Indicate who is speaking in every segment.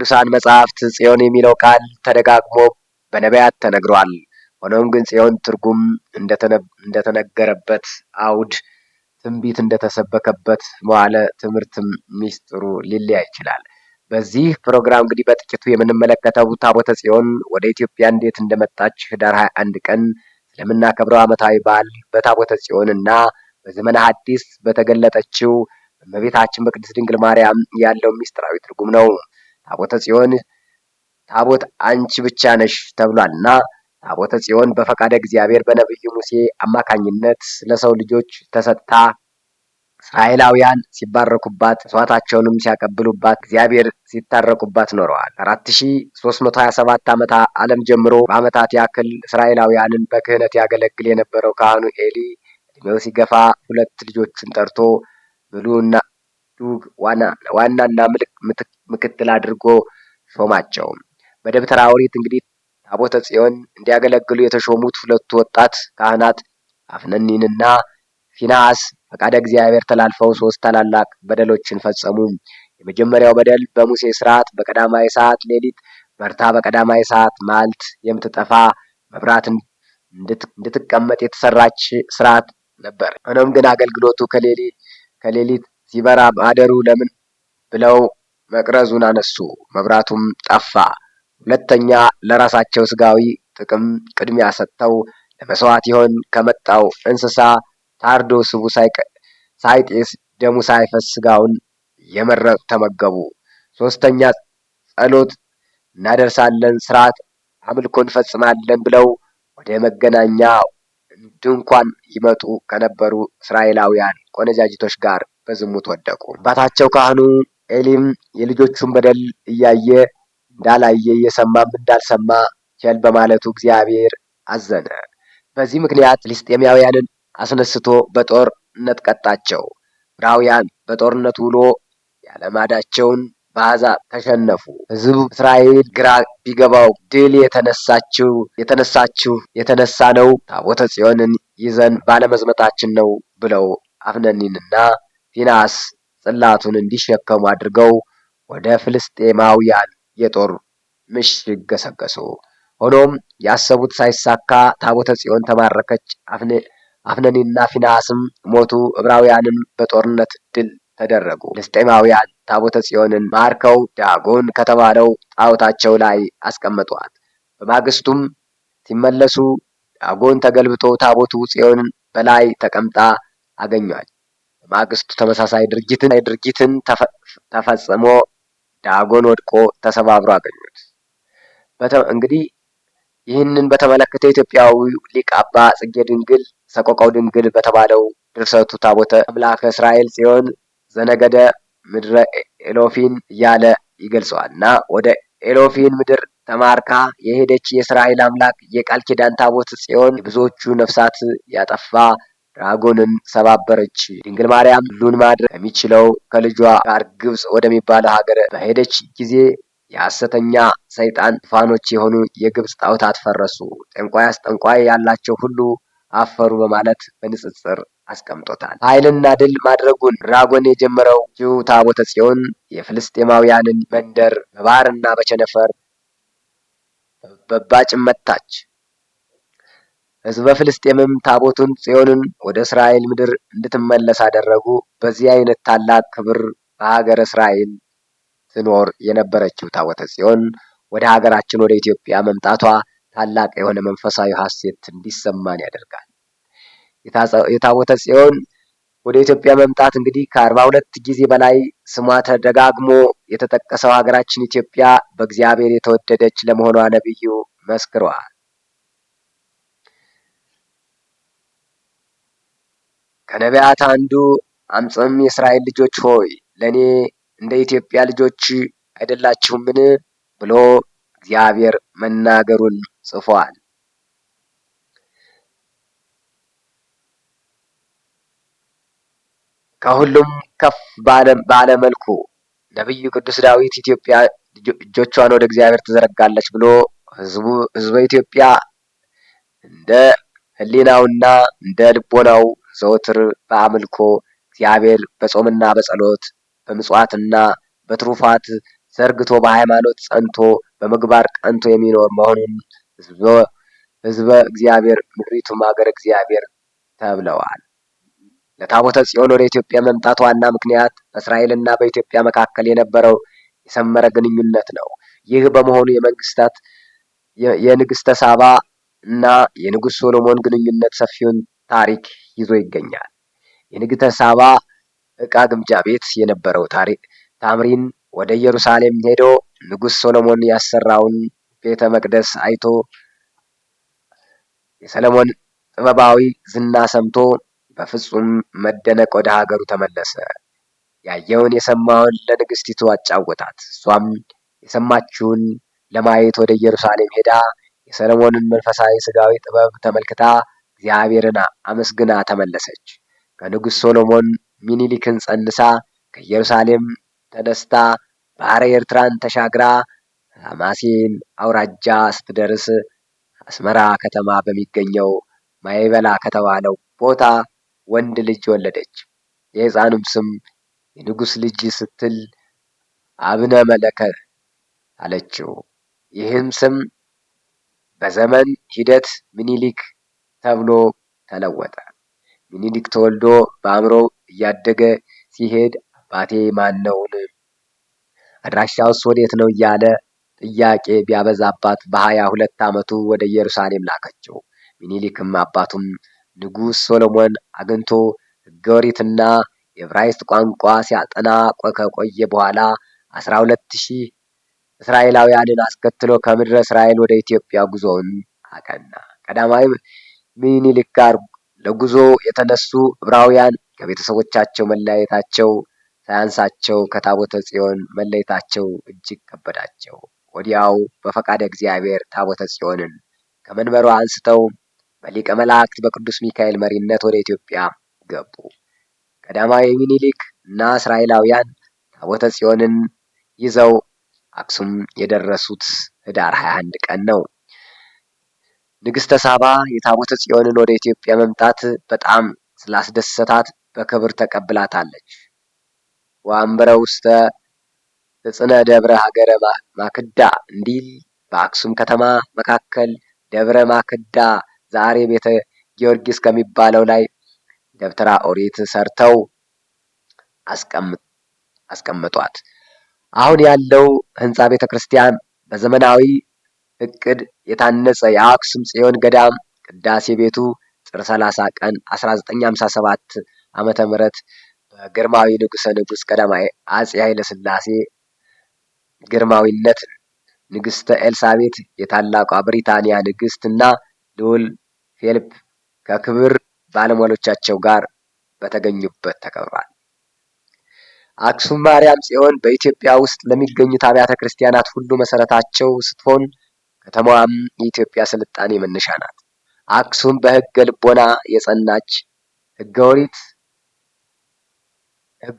Speaker 1: በቅዱሳን መጻሕፍት ጽዮን የሚለው ቃል ተደጋግሞ በነቢያት ተነግሯል። ሆኖም ግን ጽዮን ትርጉም እንደተነገረበት አውድ ትንቢት እንደተሰበከበት መዋለ ትምህርትም ሚስጥሩ ሊለያይ ይችላል። በዚህ ፕሮግራም እንግዲህ በጥቂቱ የምንመለከተው ታቦተ ጽዮን ወደ ኢትዮጵያ እንዴት እንደመጣች ህዳር 21 ቀን ስለምናከብረው ዓመታዊ በዓል በታቦተ ጽዮን እና በዘመነ ሐዲስ በተገለጠችው እመቤታችን በቅድስት ድንግል ማርያም ያለው ሚስጥራዊ ትርጉም ነው። ታቦተ ጽዮን ታቦት አንቺ ብቻ ነሽ ተብሏልና ታቦተ ጽዮን በፈቃደ እግዚአብሔር በነቢዩ ሙሴ አማካኝነት ለሰው ልጆች ተሰጥታ እስራኤላውያን ሲባረኩባት መስዋዕታቸውንም ሲያቀብሉባት እግዚአብሔር ሲታረቁባት ኖረዋል። 4327 ዓመተ ዓለም ጀምሮ በዓመታት ያክል እስራኤላውያንን በክህነት ያገለግል የነበረው ካህኑ ኤሊ እድሜው ሲገፋ ሁለት ልጆቹን ጠርቶ ብሉዕና ዱግ ዋናና ምክትል አድርጎ ሾማቸው። በደብተራ ኦሪት እንግዲህ ታቦተ ጽዮን እንዲያገለግሉ የተሾሙት ሁለቱ ወጣት ካህናት አፍነኒንና ፊንሐስ ፈቃደ እግዚአብሔር ተላልፈው 3 ታላላቅ በደሎችን ፈጸሙ። የመጀመሪያው በደል በሙሴ ሥርዓት በቀዳማዊ ሰዓት ሌሊት በርታ በቀዳማዊ ሰዓት መዓልት የምትጠፋ መብራት እንድትቀመጥ የተሰራች ሥርዓት ነበር። ሆኖም ግን አገልግሎቱ ከሌሊት ሲበራ ማደሩ ለምን ብለው መቅረዙን አነሱ፣ መብራቱም ጠፋ። ሁለተኛ ለራሳቸው ስጋዊ ጥቅም ቅድሚያ ሰጥተው ለመስዋዕት ይሆን ከመጣው እንስሳ ታርዶ ስቡ ሳይጤስ ደሙ ሳይፈስ ስጋውን የመረጡ ተመገቡ። ሶስተኛ ጸሎት እናደርሳለን፣ ስርዓት አምልኮ እንፈጽማለን ብለው ወደ መገናኛ ድንኳን ይመጡ ከነበሩ እስራኤላውያን ቆነጃጅቶች ጋር በዝሙት ወደቁ። አባታቸው ካህኑ ኤሊም የልጆቹን በደል እያየ እንዳላየ እየሰማም እንዳልሰማ ቸል በማለቱ እግዚአብሔር አዘነ። በዚህ ምክንያት ፍልስጤማውያንን አስነስቶ በጦርነት ቀጣቸው። ዕብራውያን በጦርነት ውሎ ያለማዳቸውን በአሕዛብ ተሸነፉ። ሕዝብ እስራኤል ግራ ቢገባው ድል የተነሳ ነው ታቦተ ጽዮንን ይዘን ባለመዝመታችን ነው ብለው አፍነኒንና ፊንሐስ ጽላቱን እንዲሸከሙ አድርገው ወደ ፍልስጤማውያን የጦር ምሽግ ገሰገሱ። ሆኖም ያሰቡት ሳይሳካ ታቦተ ጽዮን ተማረከች። አፍነኒና ፊንሐስም ሞቱ። ዕብራውያንም በጦርነት ድል ተደረጉ። ፍልስጤማውያን ታቦተ ጽዮንን ማርከው ዳጎን ከተባለው ጣዖታቸው ላይ አስቀመጧት። በማግስቱም ሲመለሱ ዳጎን ተገልብጦ ታቦቱ ጽዮንን በላይ ተቀምጣ አገኟት። በማግስቱ ተመሳሳይ ድርጊትን ተፈጽሞ ዳጎን ወድቆ ተሰባብሮ አገኙት። እንግዲህ ይህንን በተመለከተ ኢትዮጵያዊ ሊቅ አባ ጽጌ ድንግል ሰቆቃው ድንግል በተባለው ድርሰቱ ታቦተ አምላከ እስራኤል ጽዮን ዘነገደ ምድረ ኤሎፊን እያለ ይገልጸዋል እና ወደ ኤሎፊን ምድር ተማርካ የሄደች የእስራኤል አምላክ የቃል ኪዳን ታቦት ጽዮን የብዙዎቹ ነፍሳት ያጠፋ ዳጎንን ሰባበረች። ድንግል ማርያም ሁሉን ማድረግ ከሚችለው ከልጇ ጋር ግብጽ ወደሚባለው ሀገር በሄደች ጊዜ የሐሰተኛ ሰይጣን ዙፋኖች የሆኑ የግብጽ ጣዖታት ፈረሱ። ጠንቋይ ያላቸው ሁሉ አፈሩ በማለት በንጽጽር አስቀምጦታል። ኃይልና ድል ማድረጉን ዳጎን የጀመረው ታቦተ ጽዮን የፍልስጤማውያንን መንደር በባህርና በቸነፈር በባጭም መታች። ሕዝበ ፍልስጤምም ታቦቱን ጽዮንን ወደ እስራኤል ምድር እንድትመለስ አደረጉ። በዚህ አይነት ታላቅ ክብር በሀገረ እስራኤል ትኖር የነበረችው ታቦተ ጽዮን ወደ ሀገራችን ወደ ኢትዮጵያ መምጣቷ ታላቅ የሆነ መንፈሳዊ ሐሴት እንዲሰማን ያደርጋል። የታቦተ ጽዮን ወደ ኢትዮጵያ መምጣት እንግዲህ ከ42 ጊዜ በላይ ስሟ ተደጋግሞ የተጠቀሰው ሀገራችን ኢትዮጵያ በእግዚአብሔር የተወደደች ለመሆኗ ነቢዩ መስክረዋል። ከነቢያት አንዱ አምፅም የእስራኤል ልጆች ሆይ ለእኔ እንደ ኢትዮጵያ ልጆች አይደላችሁምን ብሎ እግዚአብሔር መናገሩን ጽፏል። ከሁሉም ከፍ ባለ መልኩ ነቢዩ ቅዱስ ዳዊት ኢትዮጵያ እጆቿን ወደ እግዚአብሔር ትዘረጋለች ብሎ ሕዝበ ኢትዮጵያ እንደ ሕሊናውና እንደ ልቦናው ዘወትር በአምልኮ እግዚአብሔር በጾምና በጸሎት በምጽዋትና በትሩፋት ዘርግቶ በሃይማኖት ጸንቶ በምግባር ቀንቶ የሚኖር መሆኑን ሕዝበ እግዚአብሔር ምድሪቱም ሀገረ እግዚአብሔር ተብለዋል። ለታቦተ ጽዮን ወደ ኢትዮጵያ መምጣት ዋና ምክንያት በእስራኤልና በኢትዮጵያ መካከል የነበረው የሰመረ ግንኙነት ነው። ይህ በመሆኑ የንግሥተ ሳባ እና የንጉሥ ሶሎሞን ግንኙነት ሰፊውን ታሪክ ይዞ ይገኛል። የንግሥተ ሳባ ዕቃ ግምጃ ቤት የነበረው ታምሪን ወደ ኢየሩሳሌም ሄዶ ንጉሥ ሶሎሞን ያሰራውን ቤተ መቅደስ አይቶ የሰለሞን ጥበባዊ ዝና ሰምቶ በፍጹም መደነቅ ወደ ሀገሩ ተመለሰ። ያየውን የሰማውን ለንግሥቲቱ አጫወታት። እሷም የሰማችውን ለማየት ወደ ኢየሩሳሌም ሄዳ የሰለሞንን መንፈሳዊ ሥጋዊ ጥበብ ተመልክታ እግዚአብሔርን አመስግና ተመለሰች። ከንጉሥ ሶሎሞን ሚኒሊክን ጸንሳ ከኢየሩሳሌም ተነስታ ባሕረ ኤርትራን ተሻግራ ሐማሴን አውራጃ ስትደርስ አስመራ ከተማ በሚገኘው ማይበላ ከተባለው ቦታ ወንድ ልጅ ወለደች። የሕፃኑም ስም የንጉሥ ልጅ ስትል አብነ መለከ አለችው። ይህም ስም በዘመን ሂደት ሚኒሊክ ተብሎ ተለወጠ። ሚኒሊክ ተወልዶ በአእምሮው እያደገ ሲሄድ አባቴ ማን ነውን? አድራሻውስ ወዴት ነው? እያለ ጥያቄ ቢያበዛባት በ22 ዓመቱ ወደ ኢየሩሳሌም ላከችው። ሚኒሊክም አባቱም ንጉሥ ሶሎሞን አግኝቶ ሕገ ኦሪትና የዕብራይስጥ ቋንቋ ሲያጠና ከቆየ በኋላ 12,000 እስራኤላውያንን አስከትሎ ከምድረ እስራኤል ወደ ኢትዮጵያ ጉዞውን አቀና። ቀዳማዊ ሚኒሊክ ጋር ለጉዞ የተነሱ ዕብራውያን ከቤተሰቦቻቸው መለያየታቸው ሳያንሳቸው ከታቦተ ጽዮን መለየታቸው እጅግ ከበዳቸው። ወዲያው በፈቃደ እግዚአብሔር ታቦተ ጽዮንን ከመንበሯ አንስተው በሊቀ መላእክት በቅዱስ ሚካኤል መሪነት ወደ ኢትዮጵያ ገቡ። ቀዳማዊ ሚኒሊክ እና እስራኤላውያን ታቦተ ጽዮንን ይዘው አክሱም የደረሱት ኅዳር 21 ቀን ነው። ንግሥተ ሳባ የታቦተ ጽዮንን ወደ ኢትዮጵያ መምጣት በጣም ስላስደሰታት በክብር ተቀብላታለች። ወአንበረ ውስተ እጽነ ደብረ ሀገረ ማክዳ እንዲል በአክሱም ከተማ መካከል ደብረ ማክዳ ዛሬ ቤተ ጊዮርጊስ ከሚባለው ላይ ደብተራ ኦሪት ሰርተው አስቀምጧት። አሁን ያለው ህንፃ ቤተ ክርስቲያን በዘመናዊ እቅድ የታነጸ የአክሱም ጽዮን ገዳም ቅዳሴ ቤቱ ጥር 30 ቀን 1957 ዓመተ ምህረት በግርማዊ ንጉሠ ንጉሥ ቀዳማዊ አፄ ኃይለ ሥላሴ ግርማዊነት ንግሥተ ኤልሳቤት የታላቋ ብሪታንያ ንግሥት እና ልዑል ፊሊፕ ከክብር ባለሟሎቻቸው ጋር በተገኙበት ተከብሯል። አክሱም ማርያም ጽዮን በኢትዮጵያ ውስጥ ለሚገኙት አብያተ ክርስቲያናት ሁሉ መሰረታቸው ስትሆን ከተማዋም የኢትዮጵያ ስልጣኔ መነሻ ናት። አክሱም በሕገ ልቦና የጸናች ሕገ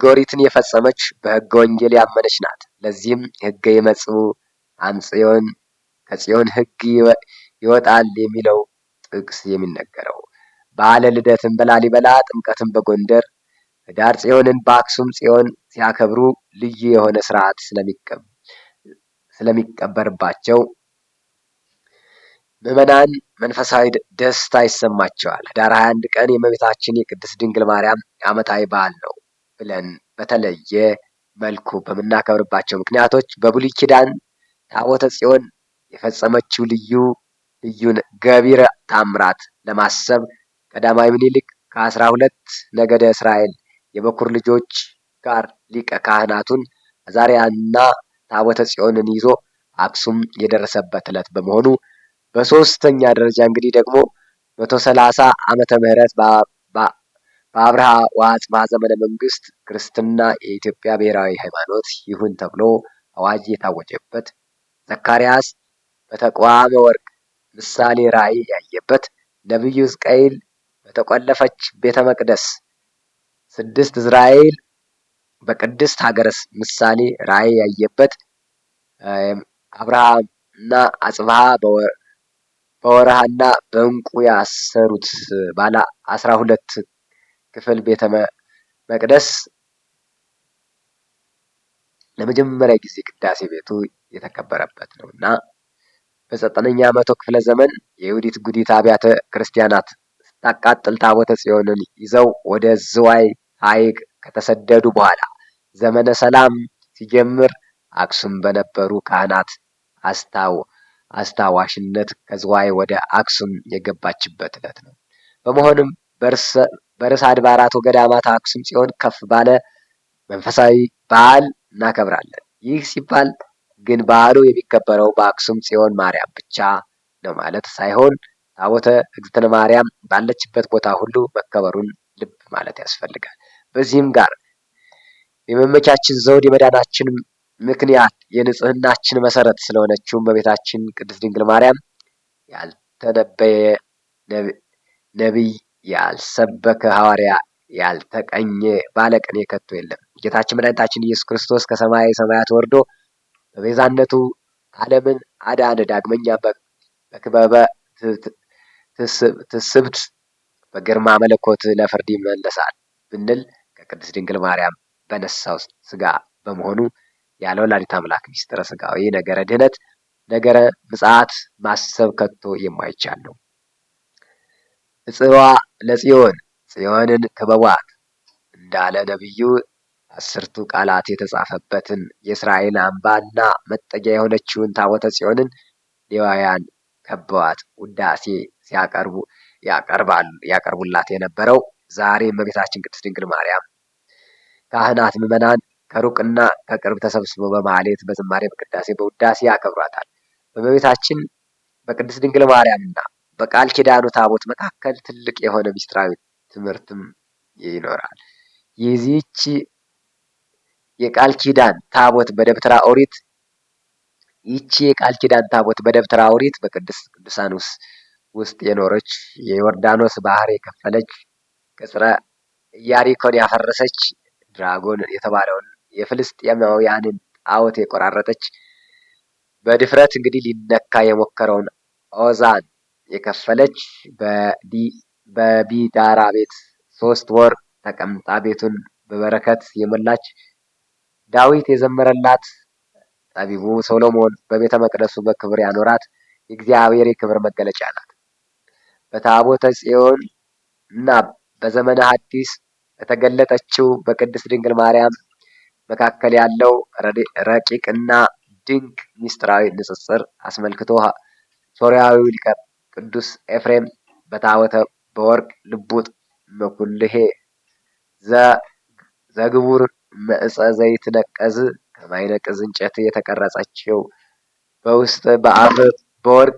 Speaker 1: ኦሪትን የፈጸመች በሕገ ወንጌል ያመነች ናት። ለዚህም ሕገ ይመጽኡ አምጽዮን ከጽዮን ሕግ ይወጣል የሚለው ጥቅስ የሚነገረው በዓለ ልደትን በላሊበላ ጥምቀትን በጎንደር ኅዳር ጽዮንን በአክሱም ጽዮን ሲያከብሩ ልዩ የሆነ ስርዓት ስለሚቀበርባቸው ምዕመናን መንፈሳዊ ደስታ ይሰማቸዋል። ኅዳር 21 ቀን የእመቤታችን የቅድስት ድንግል ማርያም ዓመታዊ በዓል ነው ብለን በተለየ መልኩ በምናከብርባቸው ምክንያቶች በብሉይ ኪዳን ታቦተ ጽዮን የፈጸመችው ልዩ ገቢረ ታምራት ለማሰብ ቀዳማዊ ምኒልክ ከ12 ነገደ እስራኤል የበኩር ልጆች ጋር ሊቀ ካህናቱን አዛርያንና ታቦተ ጽዮንን ይዞ አክሱም የደረሰበት ዕለት በመሆኑ በሶስተኛ ደረጃ እንግዲህ ደግሞ 130 ዓመተ ምህረት በአብርሃ ወአጽብሃ ዘመነ መንግስት ክርስትና የኢትዮጵያ ብሔራዊ ሃይማኖት ይሁን ተብሎ አዋጅ የታወጀበት፣ ዘካርያስ በተቋመ ወርቅ ምሳሌ ራእይ ያየበት፣ ነቢዩ ሕዝቅኤል በተቆለፈች ቤተ መቅደስ፣ ቅድስት ዕዝራኤል በቅድስት ሀገረ ምሳሌ ራእይ ያየበት፣ አብርሃም እና አጽብሃ በወርሃና በዕንቁ ያሰሩት ባለ 12 ክፍል ቤተ መቅደስ ለመጀመሪያ ጊዜ ቅዳሴ ቤቱ የተከበረበት ነው እና በ9ኛ መቶ ክፍለ ዘመን የይሁዲት ጉዲት አብያተ ክርስቲያናት ስታቃጥል ታቦተ ጽዮንን ይዘው ወደ ዝዋይ ሐይቅ ከተሰደዱ በኋላ ዘመነ ሰላም ሲጀምር አክሱም በነበሩ ካህናት አስታዋሽነት ከዝዋይ ወደ አክሱም የገባችበት ዕለት ነው። በመሆኑም በርዕሰ አድባራት ወገዳማት አክሱም ጽዮን ከፍ ባለ መንፈሳዊ በዓል እናከብራለን። ይህ ሲባል ግን በዓሉ የሚከበረው በአክሱም ጽዮን ማርያም ብቻ ነው ማለት ሳይሆን ታቦተ እግዝእትነ ማርያም ባለችበት ቦታ ሁሉ መከበሩን ልብ ማለት ያስፈልጋል። በዚህም ጋር የመመቻችን ዘውድ የመዳናችን ምክንያት የንጽህናችን መሰረት ስለሆነችው እመቤታችን ቅድስት ድንግል ማርያም ያልተነበየ ነቢይ፣ ያልሰበከ ሐዋርያ፣ ያልተቀኘ ባለቅኔ ከቶ የለም። ጌታችን መድኃኒታችን ኢየሱስ ክርስቶስ ከሰማየ ሰማያት ወርዶ በቤዛነቱ ዓለምን አዳነ። ዳግመኛ በክበበ ትስብእት በግርማ መለኮት ለፍርድ ይመለሳል ብንል ከቅድስት ድንግል ማርያም በነሳው ሥጋ በመሆኑ ያለ ወላዲተ አምላክ ሚስጥረ ሥጋዌ ነገረ ድኅነት ነገረ ምጽአት ማሰብ ከቶ የማይቻል ነው። እጽዋ ለጽዮን ጽዮንን ክበቧት እንዳለ ነቢዩ 10ቱ ቃላት የተጻፈበትን የእስራኤል አምባና መጠጊያ የሆነችውን ታቦተ ጽዮንን ሌዋውያን ከበዋት ውዳሴ ያቀርቡላት የነበረው ዛሬ እመቤታችን ቅድስት ድንግል ማርያም ካህናት፣ ምዕመናን ከሩቅና ከቅርብ ተሰብስበው በማህሌት፣ በዝማሬ፣ በቅዳሴ፣ በውዳሴ ያከብሯታል። በእመቤታችን በቅድስት ድንግል ማርያምና በቃል ኪዳኑ ታቦት መካከል ትልቅ የሆነ ምስጢራዊ ትምህርትም ይኖራል። የዚህች የቃል ኪዳን ታቦት በደብተራ ኦሪት በደብተራ ኦሪት በቅድስት ቅዱሳን ውስጥ የኖረች የዮርዳኖስ ባህር የከፈለች ቅጽረ ኢያሪኮን ያፈረሰች ድራጎን የተባለውን የፍልስጤማውያንን ጣዖት የቆራረጠች በድፍረት እንግዲህ ሊነካ የሞከረውን ኦዛን የከፈለች በቢዳራ ቤት 3 ወር ተቀምጣ ቤቱን በበረከት የሞላች ዳዊት የዘመረላት ጠቢቡ ሶሎሞን በቤተ መቅደሱ በክብር ያኖራት የእግዚአብሔር የክብር መገለጫ ናት። በታቦተ ጽዮን እና በዘመነ ሐዲስ በተገለጠችው በቅድስት ድንግል ማርያም መካከል ያለው ረቂቅና ድንቅ ምስጢራዊ ንጽጽር አስመልክቶ ሶርያዊው ሊቀ ቅዱስ ኤፍሬም በታቦተ በወርቅ ልቡጥ መኩልሄ ዘግቡር መዕፀ ዘይትነቀዝ ከማይነቅዝ እንጨት የተቀረጸችው በውስጥ በአፍ በወርቅ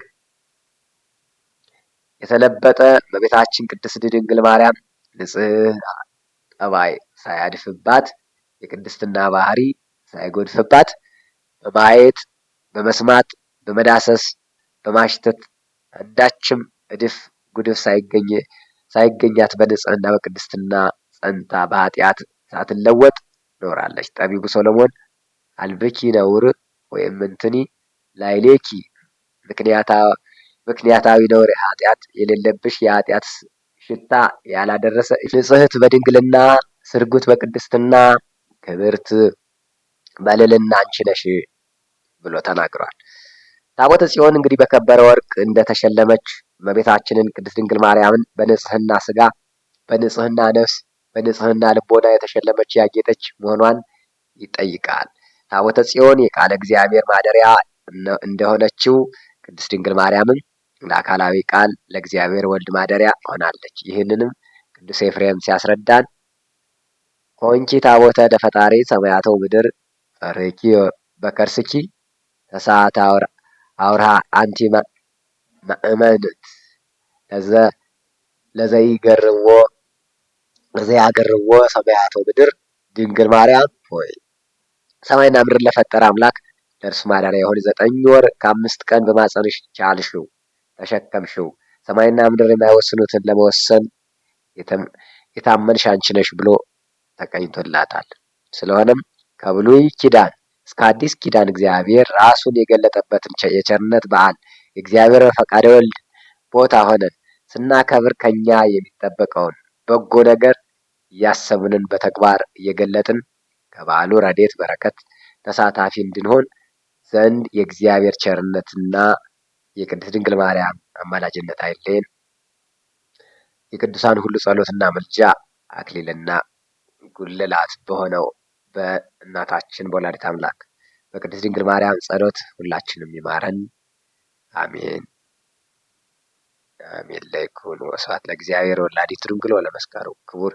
Speaker 1: የተለበጠ እመቤታችን ቅድስት ድንግል ማርያም ንጽሕ ጠባይ ሳያድፍባት የቅድስና ባህሪ ሳይጎድፍባት በማየት በመስማት በመዳሰስ በማሽተት አንዳችም እድፍ ጉድፍ ሳይገኛት በንጽሕና በቅድስና ጸንታ በኃጢአት ሳትለወጥ ኖራለች። ጠቢቡ ሶሎሞን አልብኪ ነውር ወይም እንትኒ ላይሌኪ ምክንያታዊ ነውር ኃጢአት የሌለብሽ የኃጢአት ሽታ ያላደረሰ ንጽሕት በድንግልና ስርጉት በቅድስትና ክብርት በልዕልና አንቺ ነሽ ብሎ ተናግሯል። ታቦተ ጽዮን እንግዲህ በከበረ ወርቅ እንደተሸለመች እመቤታችንን ቅድስት ድንግል ማርያምን በንጽሕና ሥጋ፣ በንጽሕና ነፍስ፣ በንጽሕና ልቦና የተሸለመች ያጌጠች መሆኗን ይጠይቃል። ታቦተ ጽዮን የቃለ እግዚአብሔር ማደሪያ እንደሆነችው ቅድስት ድንግል ማርያምም ለአካላዊ ቃል ለእግዚአብሔር ወልድ ማደሪያ ሆናለች። ይህንንም ቅዱስ ኤፍሬም ሲያስረዳን ኮንቺ ታቦተ ለፈጣሪ ሰማያተው ምድር ፈርኪ በከርስኪ ተሳተ አውርሃ አንቲ ማእመንት ለዘያገርዎ ሰማያተው ምድር ድንግል ማርያም ሆይ ሰማይና ምድር ለፈጠረ አምላክ ለእርሱ ማደሪያ የሆነ 9 ወር ከ5 ቀን በማኅፀንሽ ቻልሽው ተሸከምሽው። ሰማይና ምድር የማይወስኑትን ለመወሰን የታመንሽ አንቺ ነሽ ብሎ ተቀኝቶላታል። ስለሆነም ከብሉይ ኪዳን እስከ አዲስ ኪዳን እግዚአብሔር ራሱን የገለጠበትን የቸርነት በዓል የእግዚአብሔር ፈቃደ ወልድ ቦታ ሆነን ስናከብር ከኛ የሚጠበቀውን በጎ ነገር እያሰብንን በተግባር እየገለጥን ከበዓሉ ረድኤት በረከት ተሳታፊ እንድንሆን ዘንድ የእግዚአብሔር ቸርነትና የቅድስት ድንግል ማርያም አማላጅነት አይለየን። የቅዱሳን ሁሉ ጸሎትና ምልጃ አክሊልና ጉልላት በሆነው በእናታችን በወላዲተ አምላክ በቅድስት ድንግል ማርያም ጸሎት ሁላችንም ይማረን። አሜን አሜን። ለይኩን ወስብሐት ለእግዚአብሔር ወላዲቱ ድንግል ወለመስቀሉ ክቡር